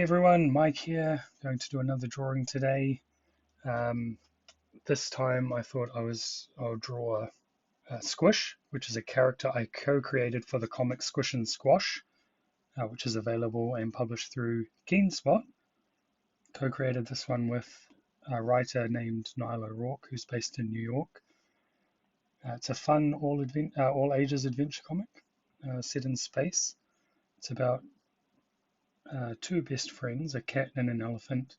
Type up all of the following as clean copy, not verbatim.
Hey everyone, Mike here. Going to do another drawing today. Um, this time I thought I'll draw Squish, which is a character I co-created for the comic Squish and Squash, which is available and published through Keenspot. Co-created this one with a writer named Niall O'Rourke, who's based in New York. It's a fun all ages adventure comic set in space. It's about two best friends, a cat and an elephant,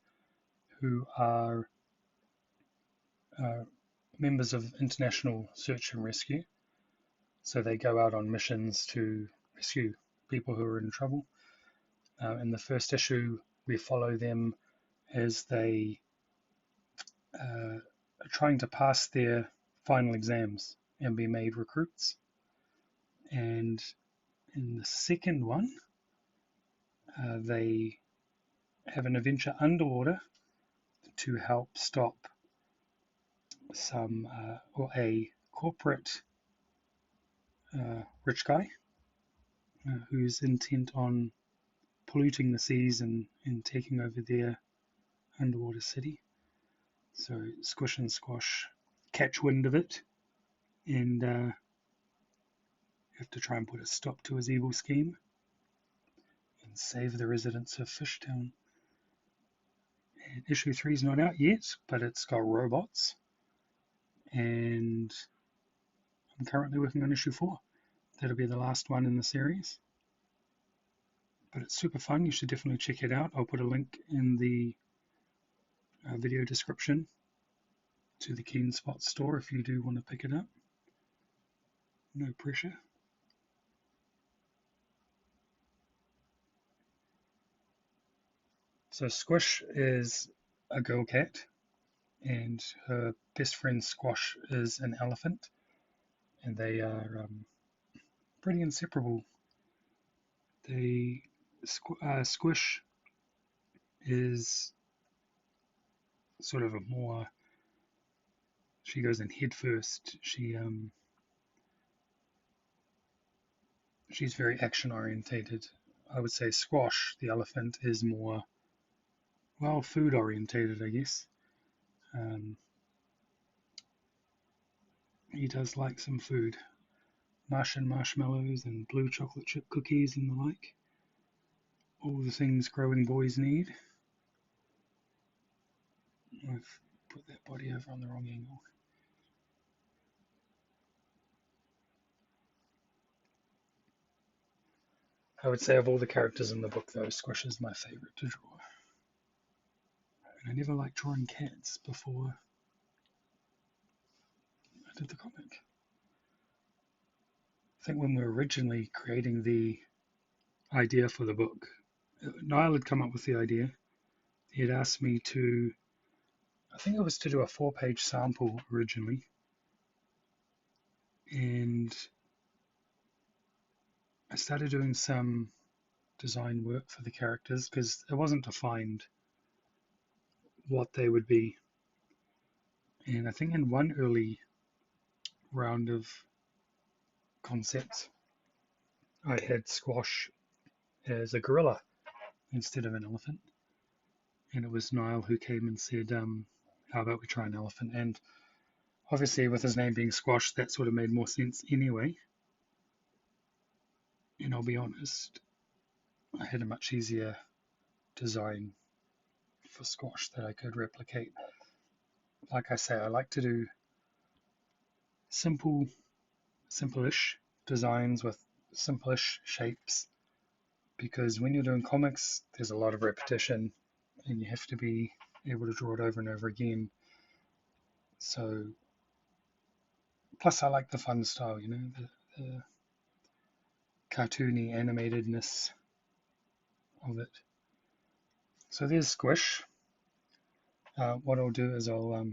who are members of international search and rescue. So they go out on missions to rescue people who are in trouble. In the first issue, we follow them as they are trying to pass their final exams and be made recruits. And in the second one, they have an adventure underwater to help stop a corporate rich guy who's intent on polluting the seas and taking over their underwater city. So Squish and Squash catch wind of it and have to try and put a stop to his evil scheme and save the residents of Fishtown. And issue 3 is not out yet, but it's got robots, and I'm currently working on issue 4. That'll be the last one in the series. But it's super fun. You should definitely check it out. I'll put a link in the video description to the Keenspot store if you do want to pick it up. No pressure. So Squish is a girl cat, and her best friend Squash is an elephant, and they are pretty inseparable. Squish is sort of she goes in head first. She's very action orientated. I would say Squash, the elephant, is more, well, food orientated, I guess. He does like some food. Martian marshmallows and blue chocolate chip cookies and the like. All the things growing boys need. I've put that body over on the wrong angle. I would say of all the characters in the book, though, Squish is my favourite to draw. And I never liked drawing cats before I did the comic. I think when we were originally creating the idea for the book, Niall had come up with the idea. He had asked me to, I think it was to do a 4-page sample originally. And I started doing some design work for the characters because it wasn't defined what they would be. And I think in one early round of concepts, I had Squash as a gorilla instead of an elephant. And it was Niall who came and said, how about we try an elephant? And obviously with his name being Squash, that sort of made more sense anyway. And I'll be honest, I had a much easier design for Squash that I could replicate. Like I say, I like to do simple-ish designs with simple-ish shapes, because when you're doing comics, there's a lot of repetition and you have to be able to draw it over and over again. So, plus I like the fun style, the cartoony animatedness of it. So there's Squish. What I'll do is I'll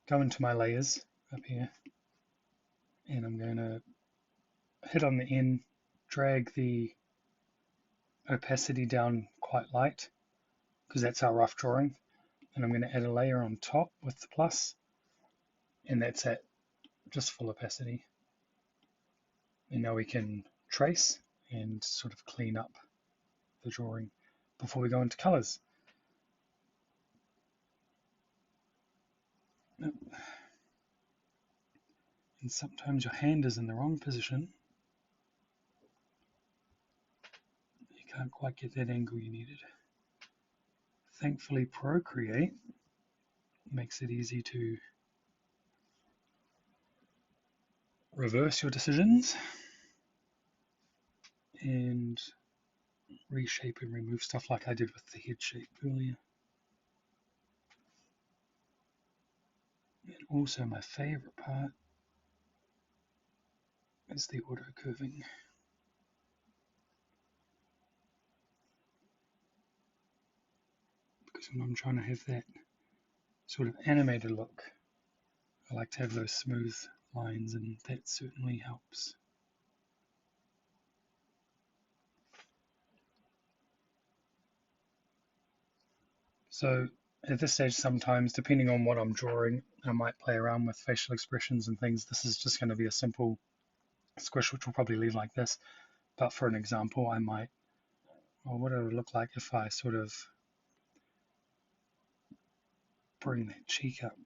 go into my layers up here, and I'm going to hit on the N, drag the opacity down quite light, because that's our rough drawing, and I'm going to add a layer on top with the plus, and that's at just full opacity. And now we can trace and sort of clean up the drawing. before we go into colors. And sometimes your hand is in the wrong position. You can't quite get that angle you needed. Thankfully, Procreate makes it easy to reverse your decisions and reshape and remove stuff like I did with the head shape earlier. And also my favorite part is the auto curving. Because when I'm trying to have that sort of animated look, I like to have those smooth lines, and that certainly helps. So at this stage, sometimes, depending on what I'm drawing, I might play around with facial expressions and things. This is just going to be a simple squish, which will probably leave like this. But for an example, I might, well, what it would look like if I sort of bring that cheek up.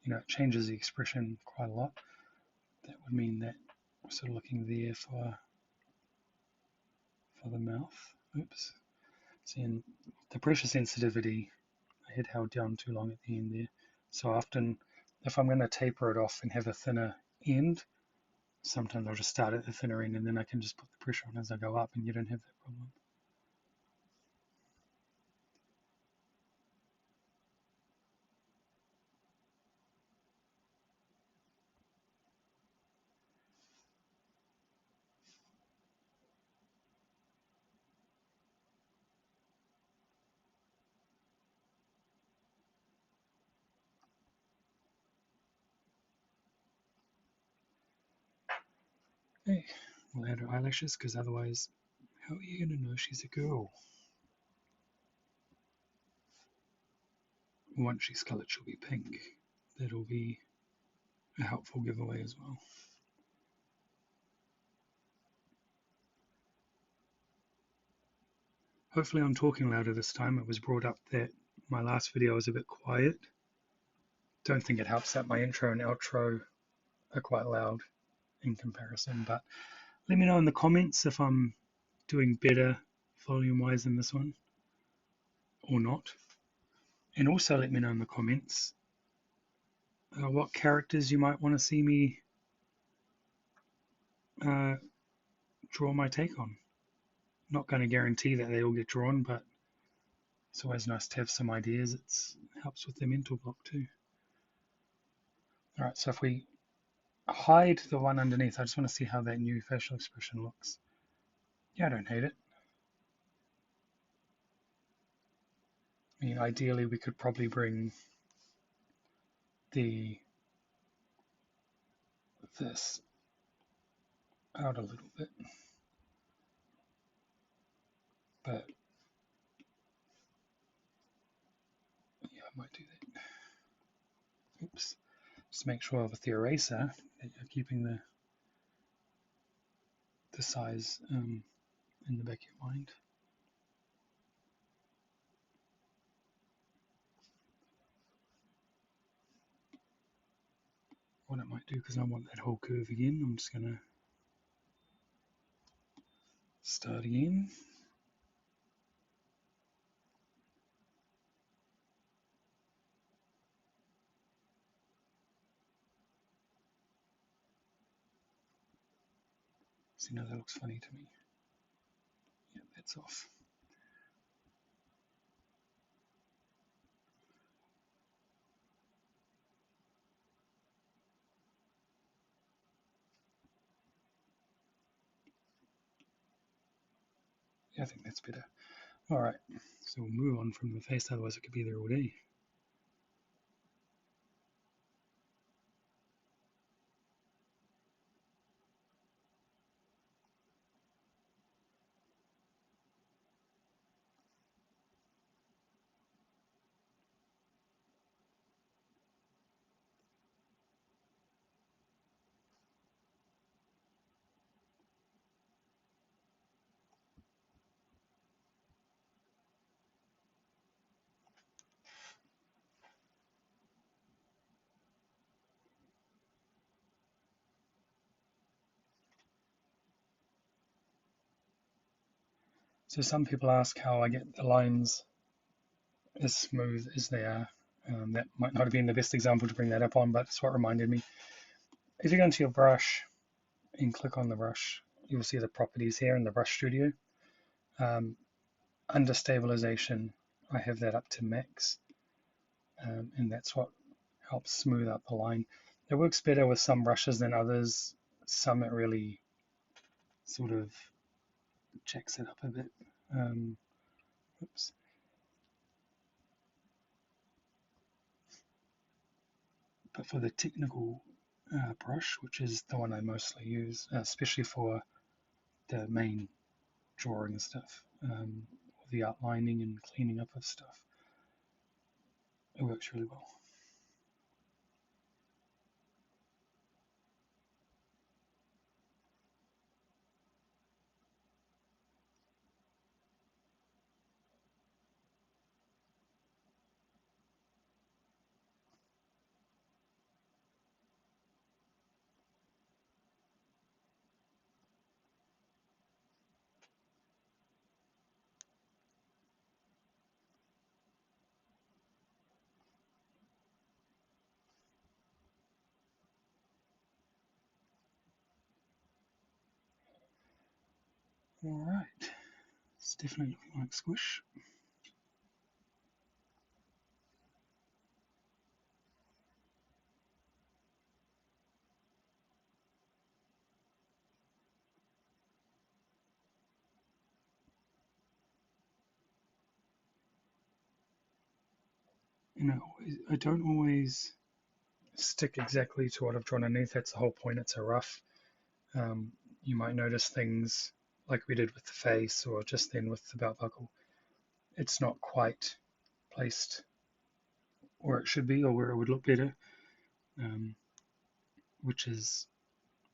You know, it changes the expression quite a lot. That would mean that we're sort of looking there for the mouth. Oops. See, in the pressure sensitivity, I had held down too long at the end there. So often, if I'm going to taper it off and have a thinner end, sometimes I'll just start at the thinner end and then I can just put the pressure on as I go up, and you don't have that problem. Okay, we'll add her eyelashes, because otherwise, how are you going to know she's a girl? Once she's coloured, she'll be pink. That'll be a helpful giveaway as well. Hopefully I'm talking louder this time. It was brought up that my last video was a bit quiet. Don't think it helps that my intro and outro are quite loud in comparison, but let me know in the comments if I'm doing better volume-wise than this one or not. And also let me know in the comments what characters you might want to see me draw my take on. Not going to guarantee that they all get drawn, but it's always nice to have some ideas. It helps with the mental block too. Alright, so if we hide the one underneath, I just want to see how that new facial expression looks. Yeah, I don't hate it. I mean, ideally we could probably bring this out a little bit, but yeah, I might do that. Oops. Just make sure with the eraser that you're keeping the size in the back of your mind. What I might do, because I want that whole curve again, I'm just going to start again. See, now that looks funny to me. Yeah, that's off. Yeah, I think that's better. Alright, so we'll move on from the face, otherwise it could be there all day. So some people ask how I get the lines as smooth as they are. That might not have been the best example to bring that up on, but it's what reminded me. If you go into your brush and click on the brush, you'll see the properties here in the Brush Studio. Under stabilization, I have that up to max, and that's what helps smooth out the line. It works better with some brushes than others. Some it really sort of jacks it up a bit. Oops. But for the technical brush, which is the one I mostly use, especially for the main drawing stuff, the outlining and cleaning up of stuff, it works really well. All right, it's definitely looking like squish. I don't always stick exactly to what I've drawn underneath. That's the whole point. It's a rough. You might notice things like we did with the face or just then with the belt buckle. It's not quite placed where it should be or where it would look better, which is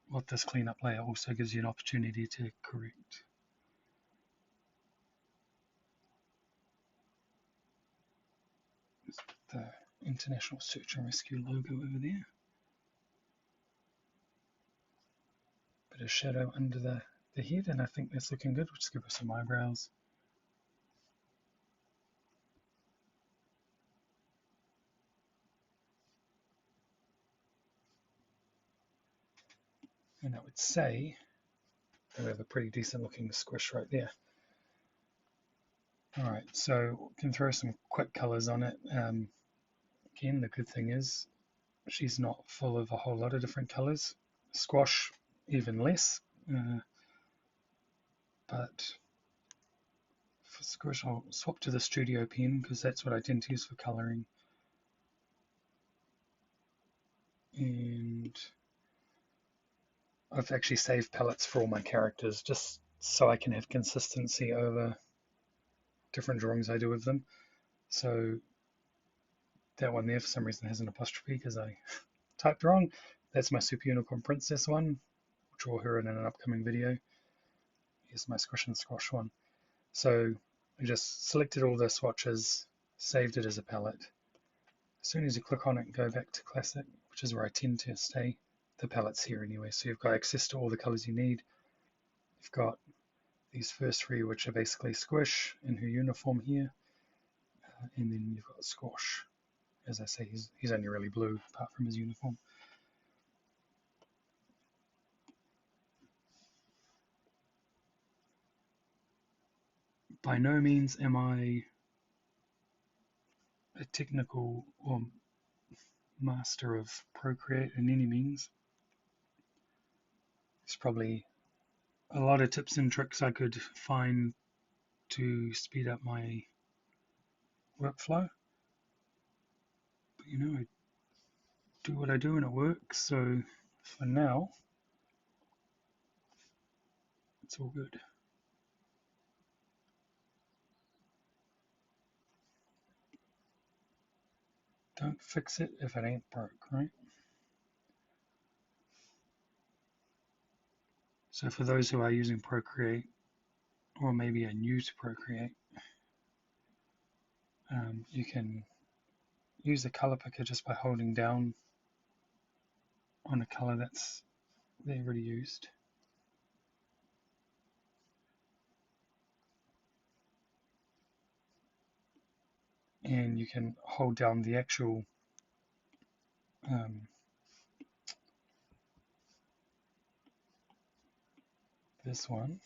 what this cleanup layer also gives you an opportunity to correct. The International Search and Rescue logo over there. Bit of shadow under the head, and I think that's looking good. We'll just give her some eyebrows. And I would say that we have a pretty decent looking squish right there. Alright, so we can throw some quick colors on it. Again, the good thing is she's not full of a whole lot of different colors. Squash, even less. But for squish, I'll swap to the Studio pen because that's what I tend to use for coloring. And I've actually saved palettes for all my characters just so I can have consistency over different drawings I do with them. So that one there for some reason has an apostrophe because I typed wrong. That's my Super Unicorn Princess one. I'll draw her in an upcoming video. Here's my Squish and Squash one. So I just selected all the swatches, saved it as a palette. As soon as you click on it and go back to Classic, which is where I tend to stay, the palette's here anyway. So you've got access to all the colors you need. You've got these first three, which are basically Squish in her uniform here. And then you've got Squash. As I say, he's only really blue apart from his uniform. By no means am I a technical or master of Procreate in any means. There's probably a lot of tips and tricks I could find to speed up my workflow. But I do what I do and it works. So for now, it's all good. Don't fix it if it ain't broke, right? So for those who are using Procreate, or maybe are new to Procreate, you can use the color picker just by holding down on a color that's they already used. and you can hold down the actual this one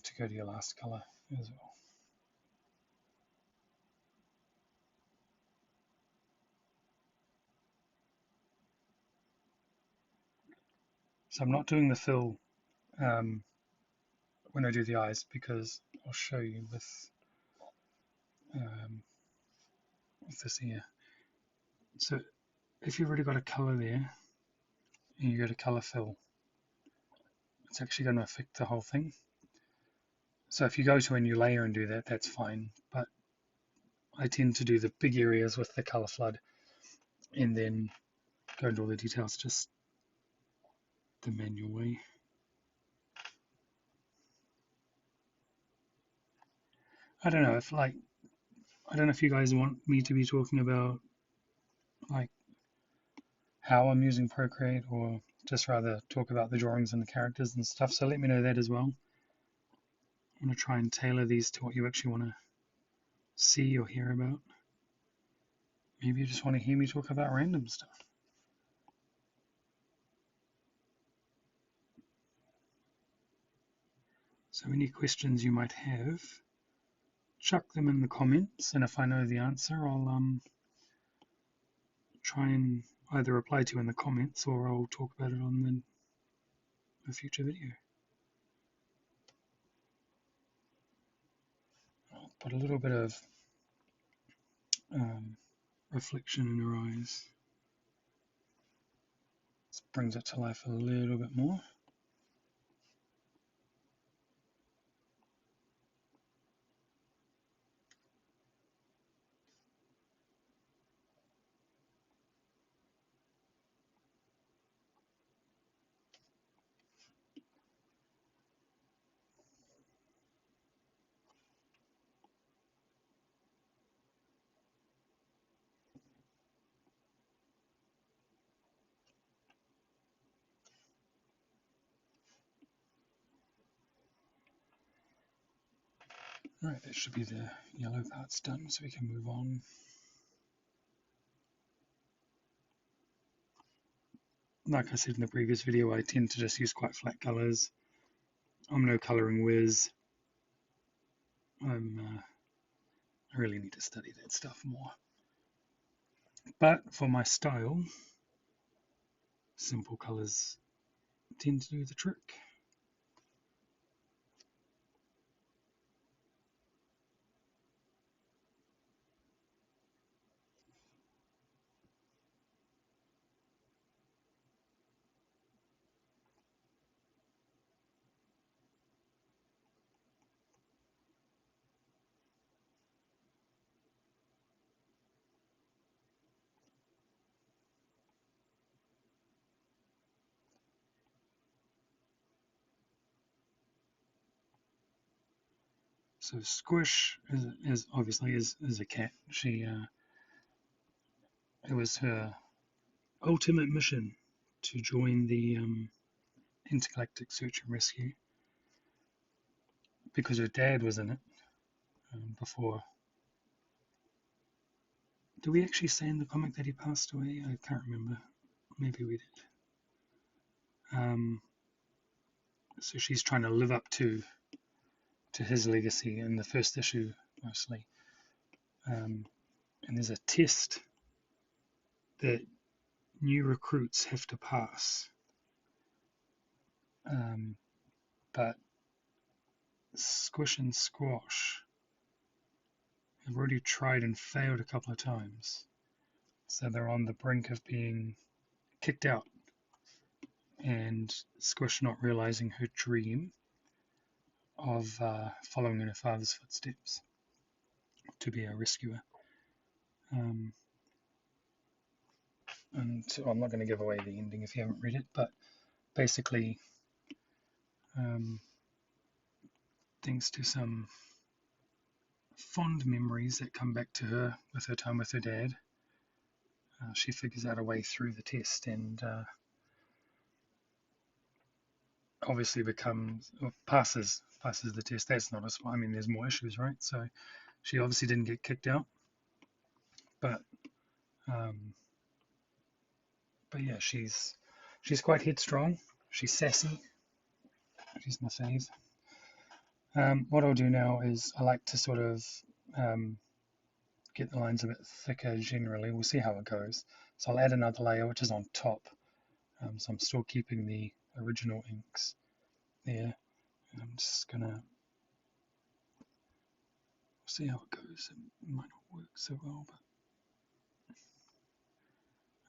to go to your last color as well. So I'm not doing the fill when I do the eyes, because I'll show you with this here. So if you've already got a color there and you go to color fill, it's actually going to affect the whole thing. So if you go to a new layer and do that, that's fine, but I tend to do the big areas with the color flood and then go into all the details just the manual way. I don't know if you guys want me to be talking about like how I'm using Procreate, or just rather talk about the drawings and the characters and stuff. So let me know that as well. I'm going to try and tailor these to what you actually want to see or hear about. Maybe you just want to hear me talk about random stuff. So any questions you might have, chuck them in the comments, and if I know the answer, I'll try and either reply to you in the comments, or I'll talk about it on the future video. I'll put a little bit of reflection in her eyes. This brings it to life a little bit more. Right, that should be the yellow parts done, so we can move on. Like I said in the previous video, I tend to just use quite flat colors. I'm no coloring whiz. I really need to study that stuff more. But for my style, simple colors tend to do the trick. So Squish is obviously is a cat. She it was her ultimate mission to join the Intergalactic Search and Rescue because her dad was in it before. Did we actually say in the comic that he passed away? I can't remember. Maybe we did. So she's trying to live up to his legacy in the first issue mostly. And there's a test that new recruits have to pass. But Squish and Squash have already tried and failed a couple of times. So they're on the brink of being kicked out. And Squish not realizing her dream of following in her father's footsteps to be a rescuer. And so I'm not going to give away the ending if you haven't read it, but basically, thanks to some fond memories that come back to her with her time with her dad, she figures out a way through the test and obviously passes the test. That's not a small. I mean, there's more issues, right? So She obviously didn't get kicked out, but um, yeah, she's quite headstrong. She's sassy. She's my fave. What I'll do now is I like to sort of um, get the lines a bit thicker generally. We'll see how it goes. So I'll add another layer which is on top. So I'm still keeping the original inks there. And I'm just gonna see how it goes. It might not work so well, but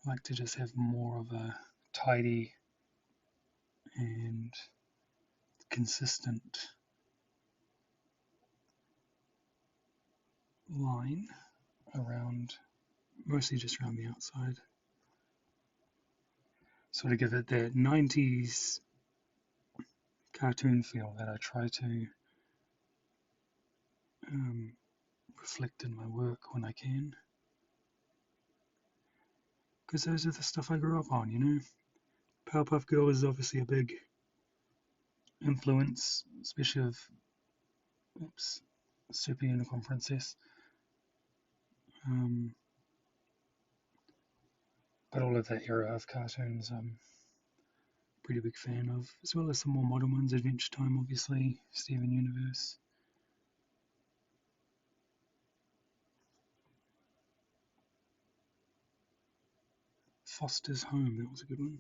I like to just have more of a tidy and consistent line around, mostly just around the outside. Sort of give it that 90s cartoon feel that I try to reflect in my work when I can. Because those are the stuff I grew up on, you know? Powerpuff Girl is obviously a big influence, especially of Super Unicorn Princess. But all of that era of cartoons I'm pretty big fan of, as well as some more modern ones. Adventure Time, obviously, Steven Universe. Foster's Home, that was a good one.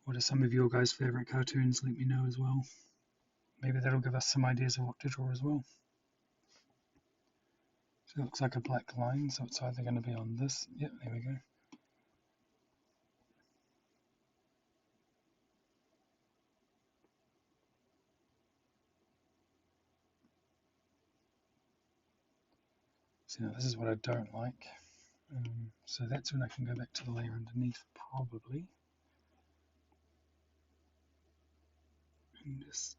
What are some of your guys' favourite cartoons? Let me know as well. Maybe that'll give us some ideas of what to draw as well. So it looks like a black line, so it's either going to be on this. Yep, there we go. So now this is what I don't like. So that's when I can go back to the layer underneath, probably. And just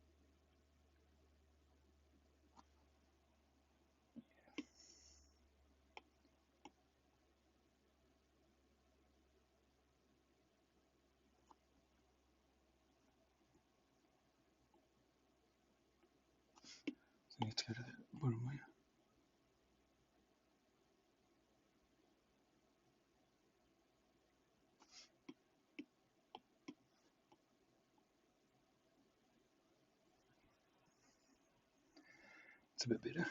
so let's go to that bottom layer. It's a bit better.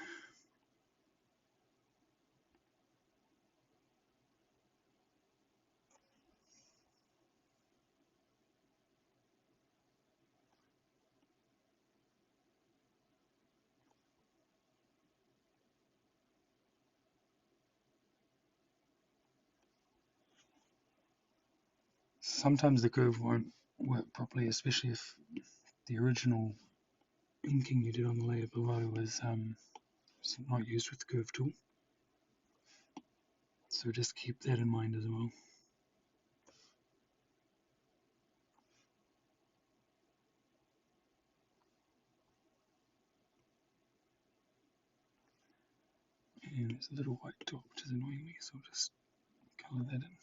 Sometimes the curve won't work properly, especially if the original inking you did on the layer below was not used with the curve tool. So just keep that in mind as well. And there's a little white dot which is annoying me, so I'll just colour that in.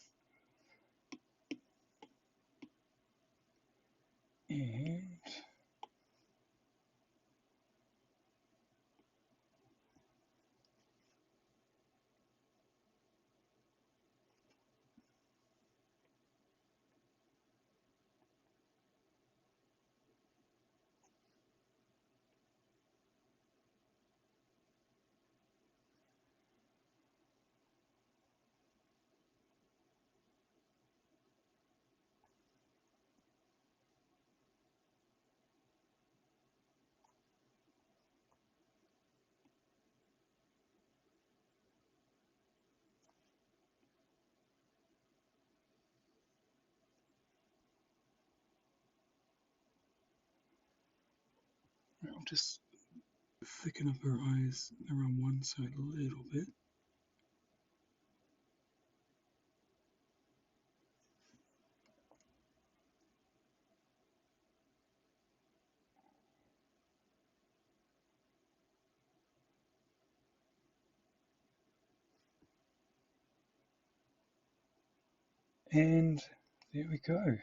And I'll just thicken up her eyes around one side a little bit. And there we go.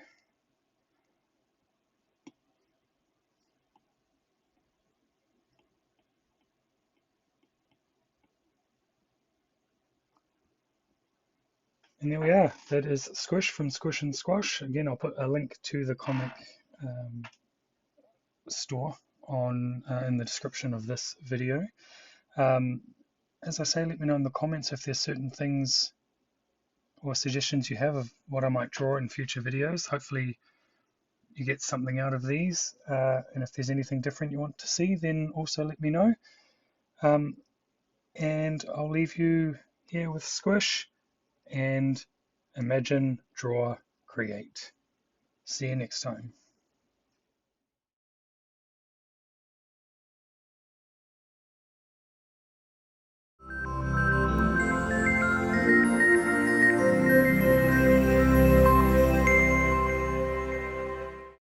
And there we are. That is Squish from Squish and Squash. Again, I'll put a link to the comic store on in the description of this video. As I say, let me know in the comments if there's certain things or suggestions you have of what I might draw in future videos. Hopefully you get something out of these, and if there's anything different you want to see, then also let me know. And I'll leave you here with Squish and imagine, draw, create. See you next time.